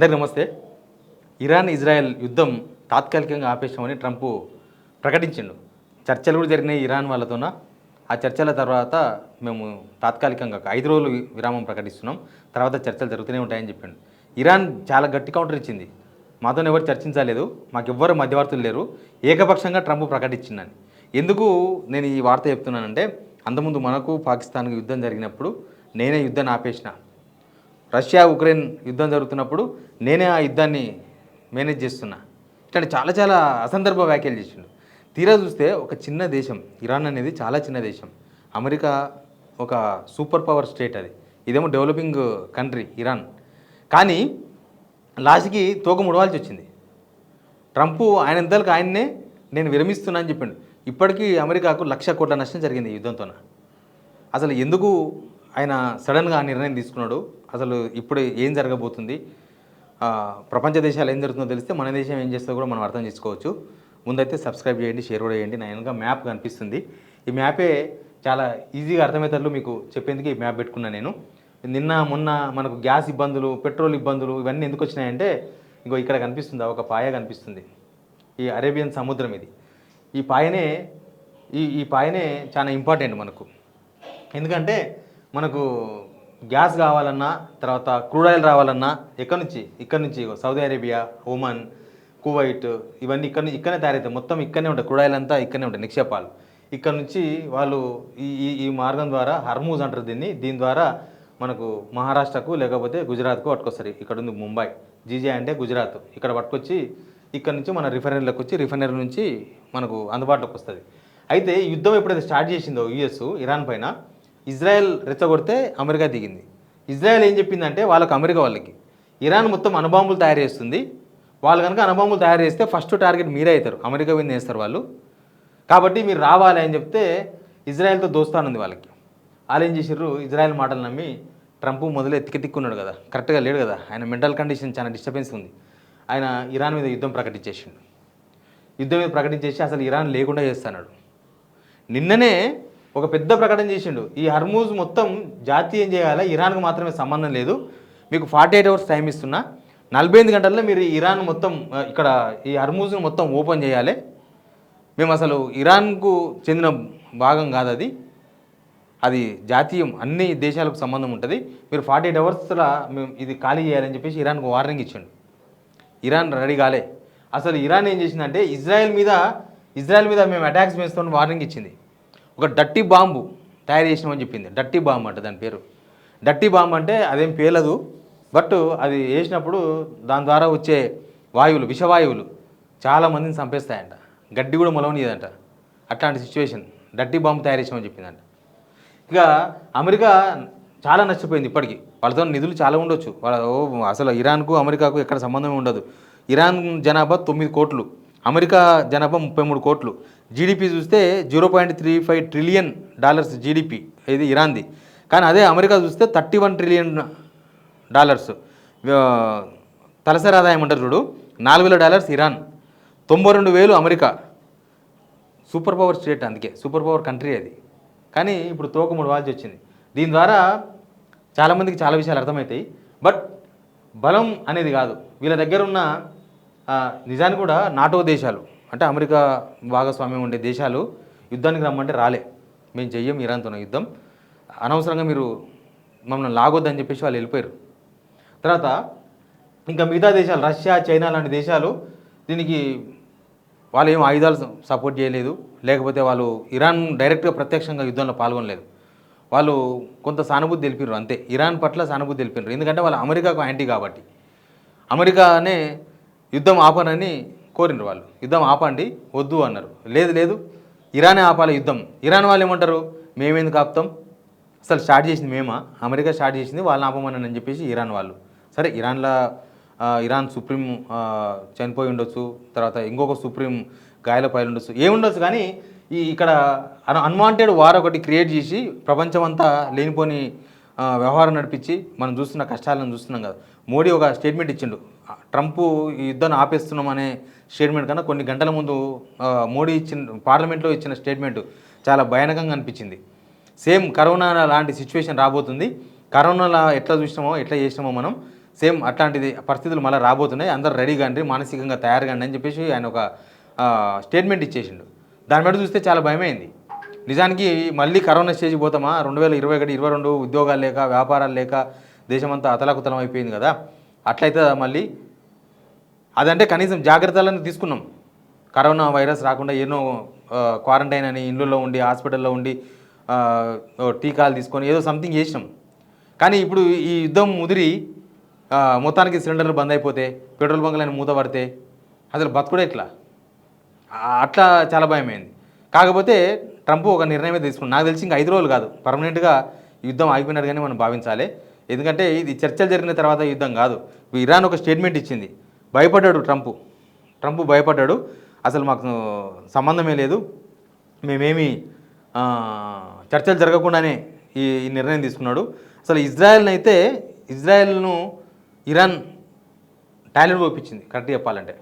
అందరికీ నమస్తే. Iran Israel యుద్ధం తాత్కాలికంగా ఆపేసామని ట్రంప్ ప్రకటించిండు. చర్చలు కూడా జరిగినాయి ఇరాన్ వాళ్ళతోన. ఆ చర్చల తర్వాత మేము తాత్కాలికంగా 5 రోజులు విరామం ప్రకటిస్తున్నాం, తర్వాత చర్చలు జరుగుతూనే ఉంటాయని చెప్పిండు. ఇరాన్ చాలా గట్టి కౌంటర్ ఇచ్చింది. మాతో ఎవరు చర్చించలేదు, మాకెవ్వరు మధ్యవర్తులు లేరు, ఏకపక్షంగా ట్రంప్ ప్రకటించిందని. ఎందుకు నేను ఈ వార్త చెప్తున్నానంటే, అంతకుముందు మనకు పాకిస్తాన్కు యుద్ధం జరిగినప్పుడు నేనే యుద్ధాన్ని ఆపేసిన. రష్యా ఉక్రెయిన్ యుద్ధం జరుగుతున్నప్పుడు నేనే ఆ యుద్ధాన్ని మేనేజ్ చేస్తున్నా. ఇట్లాంటి చాలా చాలా అసందర్భ వ్యాఖ్యలు చేసిండు. తీరా చూస్తే ఒక చిన్న దేశం ఇరాన్ అనేది, చాలా చిన్న దేశం. అమెరికా ఒక సూపర్ పవర్ స్టేట్, ఇదేమో డెవలపింగ్ కంట్రీ ఇరాన్. కానీ లాస్ట్కి తోక ముడవాల్సి వచ్చింది. ట్రంప్ ఆయన ఇంతలకు ఆయన్నే నేను విరమిస్తున్నా అని చెప్పిండు. ఇప్పటికీ అమెరికాకు 1,00,000 కోట్ల నష్టం జరిగింది ఈ యుద్ధంతో. అసలు ఎందుకు ఆయన సడన్గా ఆ నిర్ణయం తీసుకున్నాడు, అసలు ఇప్పుడు ఏం జరగబోతుంది, ప్రపంచ దేశాలు ఏం జరుగుతుందో తెలిస్తే మన దేశం ఏం చేస్తుందో కూడా మనం అర్థం చేసుకోవచ్చు. ముందైతే సబ్స్క్రైబ్ చేయండి, షేర్ కూడా చేయండి. నా వెనక మ్యాప్ కనిపిస్తుంది. ఈ మ్యాపే చాలా ఈజీగా అర్థమయ్యేటట్లు మీకు చెప్పేందుకు ఈ మ్యాప్ పెట్టుకున్నాను నేను. నిన్న మొన్న మనకు గ్యాస్ ఇబ్బందులు, పెట్రోల్ ఇబ్బందులు ఇవన్నీ ఎందుకు వచ్చినాయంటే, ఇంకో ఇక్కడ కనిపిస్తుంది, ఒక పాయ కనిపిస్తుంది. ఈ అరేబియన్ సముద్రం ఇది. ఈ పాయనే ఈ పాయనే చాలా ఇంపార్టెంట్ మనకు. ఎందుకంటే మనకు గ్యాస్ కావాలన్నా, తర్వాత క్రూడ్ ఆయిల్ రావాలన్నా ఇక్కడ నుంచి సౌదీ అరేబియా, ఒమన్, కువైట్ ఇవన్నీ ఇక్కడనే తయారవుతాయి. మొత్తం ఇక్కడనే ఉంటాయి, క్రూడ్ ఆయిల్ అంతా ఇక్కడనే ఉంటాయి, నిక్షేపాలు. ఇక్కడ నుంచి వాళ్ళు ఈ మార్గం ద్వారా, హర్మూజ్ అంటారు దీని ద్వారా మనకు మహారాష్ట్రకు లేకపోతే గుజరాత్కు పట్టుకొస్తారు. ఇక్కడ ఉంది ముంబై, జీజే అంటే గుజరాత్. ఇక్కడ పట్టుకొచ్చి ఇక్కడ నుంచి మన రిఫైనరీలోకి వచ్చి, రిఫైనరీ నుంచి మనకు అందుబాటులోకి వస్తుంది. అయితే యుద్ధం ఎప్పుడైతే స్టార్ట్ చేసిందో యుఎస్ ఇరాన్ పైన, ఇజ్రాయెల్ రెచ్చగొడితే అమెరికా దిగింది. ఇజ్రాయెల్ ఏం చెప్పిందంటే అమెరికా వాళ్ళకి ఇరాన్ మొత్తం అణుబాంబులు తయారు చేస్తుంది, వాళ్ళు కనుక అణుబాంబులు తయారు చేస్తే ఫస్ట్ టార్గెట్ మీరే అవుతారు, అమెరికా మీద వేస్తారు వాళ్ళు, కాబట్టి మీరు రావాలి అని చెప్తే ఇజ్రాయెల్తో దోస్తానుంది వాళ్ళకి. వాళ్ళు ఏం చేసారు, ఇజ్రాయెల్ మాటలు నమ్మి ట్రంప్ మొదలు ఎత్తికెత్తిక్కున్నాడు కదా, కరెక్ట్గా లేడు కదా, ఆయన మెంటల్ కండిషన్ చాలా డిస్టర్బెన్స్ ఉంది. ఆయన ఇరాన్ మీద యుద్ధం ప్రకటించేసి అసలు ఇరాన్ లేకుండా చేస్తున్నాడు. నిన్ననే ఒక పెద్ద ప్రకటన చేసిండు, ఈ హర్మూజ్ మొత్తం జాతీయం చేయాలి, ఇరాన్కు మాత్రమే సంబంధం లేదు, మీకు 48 అవర్స్ టైం ఇస్తున్నా, 48 గంటల్లో మీరు ఇరాన్ మొత్తం ఇక్కడ ఈ హర్మూజ్ను మొత్తం ఓపెన్ చేయాలి, మేము అసలు ఇరాన్కు చెందిన భాగం కాదు అది జాతీయం, అన్ని దేశాలకు సంబంధం ఉంటుంది, మీరు 48 అవర్స్లో మేము ఇది ఖాళీ చేయాలని చెప్పేసి ఇరాన్కు వార్నింగ్ ఇచ్చిండు. ఇరాన్ రెడీ కాలే. అసలు ఇరాన్ ఏం చేసిందంటే ఇజ్రాయెల్ మీద మేము అటాక్స్ వేస్తామని వార్నింగ్ ఇచ్చింది. ఒక డట్టి బాంబు తయారు చేసినామని చెప్పింది. డట్టి బాంబు అంటే దాని పేరు. డట్టి బాంబు అంటే అదేం పేలదు, బట్ అది వేసినప్పుడు దాని ద్వారా వచ్చే వాయువులు, విషవాయువులు చాలామందిని చంపేస్తాయంట, గడ్డి కూడా మొలవనియదంట. అట్లాంటి సిచ్యువేషన్, డట్టి బాంబు తయారు చేసామని చెప్పిందంట. ఇక అమెరికా చాలా నష్టపోయింది. ఇప్పటికీ వాళ్ళతో నిధులు చాలా ఉండొచ్చు, అసలు ఇరాన్కు అమెరికాకు ఎక్కడ సంబంధం ఉండదు. ఇరాన్ జనాభా 9 కోట్లు, అమెరికా జనాభా 33 కోట్లు. జీడిపి చూస్తే $0.35 ట్రిలియన్ జీడిపి ఇది ఇరాన్ది. కానీ అదే అమెరికా చూస్తే $31 ట్రిలియన్. తలసరి ఆదాయం అంటారు చూడు, $4,000 Iran, 92,000 America. Super power state, అందుకే సూపర్ పవర్ కంట్రీ అది. కానీ ఇప్పుడు తోక ముడవాల్సి వచ్చింది. దీని ద్వారా చాలామందికి చాలా విషయాలు అర్థమవుతాయి. బట్ బలం అనేది కాదు, వీళ్ళ దగ్గర ఉన్న నిజానికి కూడా నాటో దేశాలు అంటే అమెరికా భాగస్వామ్యం ఉండే దేశాలు యుద్ధానికి రమ్మంటే రాలే, మేము చెయ్యం ఇరాన్తో యుద్ధం, అనవసరంగా మీరు మమ్మల్ని లాగొద్దని చెప్పేసి వాళ్ళు వెళ్ళిపోయారు. తర్వాత ఇంకా మిగతా దేశాలు, రష్యా, చైనా లాంటి దేశాలు దీనికి వాళ్ళు ఏం ఆయుధాలు సపోర్ట్ చేయలేదు, లేకపోతే వాళ్ళు ఇరాన్ డైరెక్ట్గా ప్రత్యక్షంగా యుద్ధంలో పాల్గొనలేదు. వాళ్ళు కొంత సానుభూతి తెలిపారు అంతే, ఇరాన్ పట్ల సానుభూతి తెలిపారు. ఎందుకంటే వాళ్ళు అమెరికాకు యాంటీ కాబట్టి, అమెరికానే యుద్ధం ఆపనని కోరినారు. వాళ్ళు యుద్ధం ఆపండి వద్దు అన్నారు. లేదు ఇరానే ఆపాలి యుద్ధం. ఇరాన్ వాళ్ళు ఏమంటారు, మేమేందుకు ఆపుతాం, అసలు స్టార్ట్ చేసింది మేమా, అమెరికా స్టార్ట్ చేసింది, వాళ్ళని ఆపమని అని చెప్పేసి ఇరాన్ వాళ్ళు. సరే, ఇరాన్ సుప్రీం చనిపోయి ఉండొచ్చు, తర్వాత ఇంకొక సుప్రీం గాయాలపై ఉండొచ్చు, ఏముండొచ్చు, కానీ ఇక్కడ అన్వాంటెడ్ వార్ ఒకటి క్రియేట్ చేసి ప్రపంచమంతా లేనిపోని వ్యవహారం నడిపించి మనం చూస్తున్న కష్టాలను చూస్తున్నాం కదా. మోడీ ఒక స్టేట్మెంట్ ఇచ్చిండు, ట్రంప్ ఈ యుద్ధాన్ని ఆపేస్తున్నాం అనే స్టేట్మెంట్ కన్నా కొన్ని గంటల ముందు మోడీ పార్లమెంట్లో ఇచ్చిన స్టేట్మెంట్ చాలా భయానకంగా అనిపించింది. సేమ్ కరోనా లాంటి సిచ్యువేషన్ రాబోతుంది, కరోనాలో ఎట్లా చేసినామో మనం సేమ్ అట్లాంటిది పరిస్థితులు మళ్ళీ రాబోతున్నాయి, అందరు రెడీ కండి, మానసికంగా తయారు కండి అని చెప్పేసి ఆయన ఒక స్టేట్మెంట్ ఇచ్చేసిండు. దాని మీద చూస్తే చాలా భయమైంది. నిజానికి మళ్ళీ కరోనా స్టేజ్ పోతామా, 2021, 22 ఉద్యోగాలు లేక, వ్యాపారాలు లేక దేశమంతా అతలాకుతలం అయిపోయింది కదా, అట్లయితే మళ్ళీ అదంటే కనీసం జాగ్రత్తలను తీసుకున్నాం. కరోనా వైరస్ రాకుండా ఎన్నో క్వారంటైన్ అని ఇళ్ళల్లో ఉండి, హాస్పిటల్లో ఉండి టీకాలు తీసుకొని ఏదో సంథింగ్ చేసినాం. కానీ ఇప్పుడు ఈ యుద్ధం ముదిరి మొత్తానికి సిలిండర్లు బంద్ అయిపోతే, పెట్రోల్ బంకులని మూత పడితే అసలు బతుకుడే ఇట్లా, అట్లా చాలా భయమైంది. కాకపోతే ట్రంప్ ఒక నిర్ణయమే తీసుకున్నాడు. నాకు తెలిసి ఇంకా 5 రోజులు కాదు, పర్మనెంట్గా యుద్ధం ఆగిపోయినట్టుగానే మనం భావించాలి. ఎందుకంటే ఇది చర్చలు జరిగిన తర్వాత యుద్ధం కాదు. ఇరాన్ ఒక స్టేట్మెంట్ ఇచ్చింది, భయపడ్డాడు ట్రంప్ భయపడ్డాడు, అసలు మాకు సంబంధమే లేదు, మేమేమి చర్చలు జరగకుండానే ఈ నిర్ణయం తీసుకున్నాడు. అసలు ఇజ్రాయెల్ను ఇరాన్ టాయిలెట్ పంపించింది. కరెక్ట్గా చెప్పాలంటే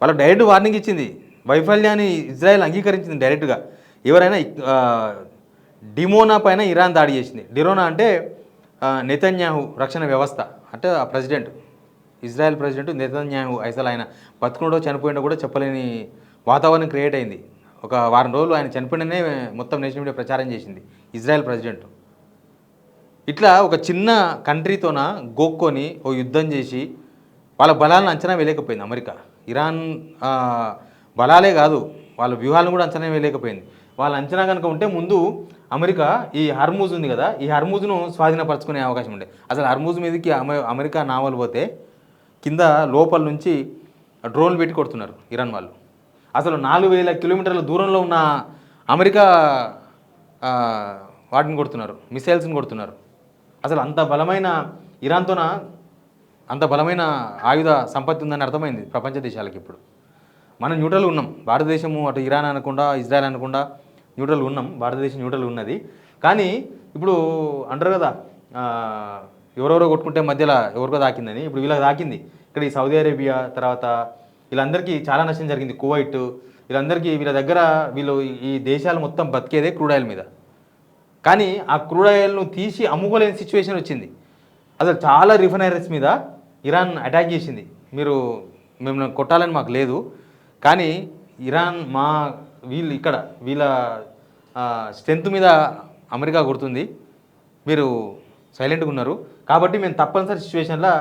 వాళ్ళకి డైరెక్ట్ వార్నింగ్ ఇచ్చింది. వైఫల్యాన్ని ఇజ్రాయెల్ అంగీకరించింది డైరెక్ట్గా. ఎవరైనా డిమోనా పైన ఇరాన్ దాడి చేసింది. డిరోనా అంటే నెతన్యాహు రక్షణ వ్యవస్థ, అంటే ఆ ప్రెసిడెంట్, ఇజ్రాయెల్ ప్రెసిడెంట్ నెతన్యాహు. అసలు ఆయన బతుకున్నాడో చనిపోయిండో కూడా చెప్పలేని వాతావరణం క్రియేట్ అయింది. ఒక వారం రోజులు ఆయన చనిపోయిననే మొత్తం నేషనల్ మీడియా ప్రచారం చేసింది ఇజ్రాయెల్ ప్రెసిడెంట్. ఇట్లా ఒక చిన్న కంట్రీతోన గోక్కొని ఓ యుద్ధం చేసి వాళ్ళ బలాలను అంచనా వేయలేకపోయింది అమెరికా. ఇరాన్ బలాలే కాదు, వాళ్ళ వ్యూహాలను కూడా అంచనా వేయలేకపోయింది. వాళ్ళ అంచనా కనుక ఉంటే ముందు అమెరికా ఈ హర్మూజ్ ఉంది కదా, ఈ హర్మూజ్ను స్వాధీనపరచుకునే అవకాశం ఉండే. అసలు హర్మూజ్ మీదకి అమెరికా నావలు పోతే కింద లోపల నుంచి డ్రోన్లు పెట్టి కొడుతున్నారు ఇరాన్ వాళ్ళు. అసలు 4000 కిలోమీటర్ల దూరంలో ఉన్న అమెరికా వాటిని కొడుతున్నారు, మిసైల్స్ని కొడుతున్నారు. అసలు అంత బలమైన ఇరాన్తోన అంత బలమైన ఆయుధ సంపత్తి ఉందని అర్థమైంది ప్రపంచ దేశాలకు. ఇప్పుడు మనం న్యూట్రల్ ఉన్నాం, భారతదేశము అటు ఇరాన్ అనకుండా ఇజ్రాయెల్ అనకుండా న్యూట్రల్ ఉన్నాం, భారతదేశం న్యూట్రల్ ఉన్నది. కానీ ఇప్పుడు అంటారు కదా, ఎవరెవరో కొట్టుకుంటే మధ్యలో ఎవరికో దాకిందని, ఇప్పుడు వీళ్ళకి దాకింది. ఇక్కడ ఈ సౌదీ అరేబియా తర్వాత వీళ్ళందరికీ చాలా నష్టం జరిగింది. కువైట్, వీళ్ళందరికీ వీళ్ళ దగ్గర ఈ దేశాలు మొత్తం బతికేదే క్రూడ్ ఆయిల్ మీద. కానీ ఆ క్రూడ్ ఆయిల్ను తీసి అమ్ముకోలేని సిచ్యువేషన్ వచ్చింది. అసలు చాలా రిఫైనరీస్ మీద ఇరాన్ అటాక్ చేసింది. మిమ్మల్ని కొట్టాలని మాకు లేదు, కానీ ఇరాన్ వీళ్ళ స్ట్రెంత్ మీద అమెరికా కొడుతుంది, మీరు సైలెంట్గా ఉన్నారు కాబట్టి మేము తప్పనిసరి సిచ్యువేషన్లో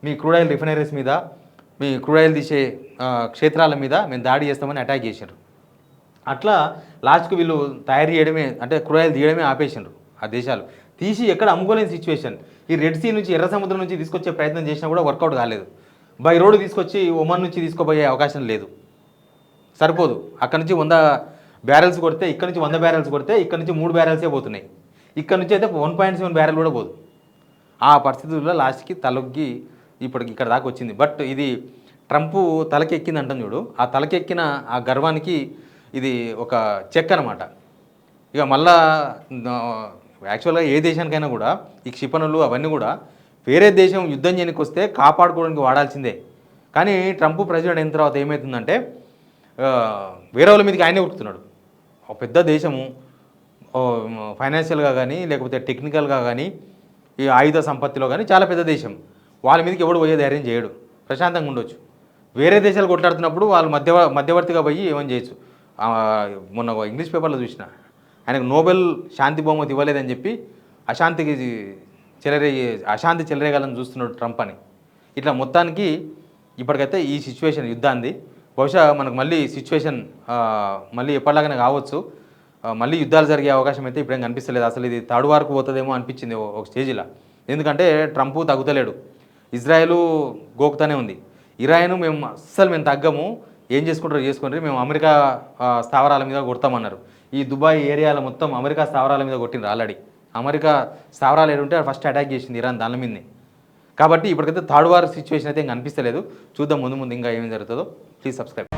మీ క్రూడ్ ఆయిల్ రిఫైనరీస్ మీద, మీ క్రూడ్ ఆయిల్ తీసే క్షేత్రాల మీద మేము దాడి చేస్తామని అటాక్ చేశారు. అట్లా లాస్ట్కు వీళ్ళు తయారు చేయడమే, అంటే క్రూడ్ ఆయిల్ తీయడమే ఆపేసినారు. ఆ దేశాలు తీసి ఎక్కడ అమ్ముకోలేని సిచ్యువేషన్. ఈ రెడ్ సీ నుంచి, ఎర్ర సముద్రం నుంచి తీసుకొచ్చే ప్రయత్నం చేసినా కూడా వర్కౌట్ కాలేదు. బై రోడ్డు తీసుకొచ్చి ఒమన్ నుంచి తీసుకోబోయే అవకాశం లేదు, సరిపోదు. అక్కడ నుంచి 100 బ్యారెల్స్ కొడితే, ఇక్కడ నుంచి 100 బ్యారెల్స్ కొడితే, ఇక్కడ నుంచి 3 బ్యారెల్సే పోతున్నాయి. ఇక్కడ నుంచి అయితే 1.7 బ్యారెల్ కూడా పోదు. ఆ పరిస్థితుల్లో లాస్ట్కి తలొగ్గి ఇప్పటికి ఇక్కడ దాకా వచ్చింది. బట్ ఇది ట్రంప్ తలకెక్కింది అంటాం చూడు, ఆ తలకెక్కిన ఆ గర్వానికి ఇది ఒక చెక్ అనమాట. ఇక మళ్ళా యాక్చువల్గా ఏ దేశానికైనా కూడా ఈ క్షిపణులు అవన్నీ కూడా వేరే దేశం యుద్ధం చేయడానికి వస్తే కాపాడుకోవడానికి వాడాల్సిందే. కానీ ట్రంప్ ప్రెసిడెంట్ అయిన తర్వాత ఏమవుతుందంటే వేరే వాళ్ళ మీదకి ఆయనే ఉరుకుతున్నాడు. ఒక పెద్ద దేశము, ఫైనాన్షియల్గా కానీ లేకపోతే టెక్నికల్గా కానీ ఈ ఆయుధ సంపత్తిలో కానీ చాలా పెద్ద దేశం, వాళ్ళ మీదకి ఎవడు పోయే ధైర్యం చేయడు, ప్రశాంతంగా ఉండొచ్చు. వేరే దేశాలు కొట్లాడుతున్నప్పుడు వాళ్ళు మధ్యవర్తిగా పోయి ఏమని చేయొచ్చు. మొన్న ఇంగ్లీష్ పేపర్లో చూసిన, ఆయనకు నోబెల్ శాంతి బహుమతి ఇవ్వలేదని చెప్పి అశాంతి చెలరేగాలని చూస్తున్నాడు ట్రంప్ అని. ఇట్లా మొత్తానికి ఇప్పటికైతే ఈ సిచ్యువేషన్ యుద్ధాన్ని, బహుశా మనకు మళ్ళీ సిచ్యువేషన్ మళ్ళీ ఎప్పటిలాగానే కావచ్చు, మళ్ళీ యుద్ధాలు జరిగే అవకాశం అయితే ఇప్పుడేం కనిపిస్తలేదు. అసలు ఇది థర్డ్ వార్కు పోతుందేమో అనిపించింది ఒక స్టేజ్లో. ఎందుకంటే ట్రంప్ తగ్గుతలేడు, ఇజ్రాయెల్ గోకుతానే ఉంది. ఇరాన్ మేము తగ్గము, ఏం చేసుకుంటారో చేసుకోండి, మేము అమెరికా స్థావరాల మీద కొడతామన్నారు. ఈ దుబాయ్ ఏరియాలో మొత్తం అమెరికా స్థావరాల మీద కొట్టిండ్రు ఆల్రెడీ. అమెరికా స్థావరాలు ఏడుంటే ఫస్ట్ అటాక్ చేసింది ఇరాన్ దాని మీదనే. కాబట్టి ఇప్పటికైతే థర్డ్ వార్ సిచ్యువేషన్ అయితే ఇంకా అనిపిస్తలేదు. చూద్దాం ముందు ఇంకా ఏమేమి జరుగుతుందో. Please subscribe.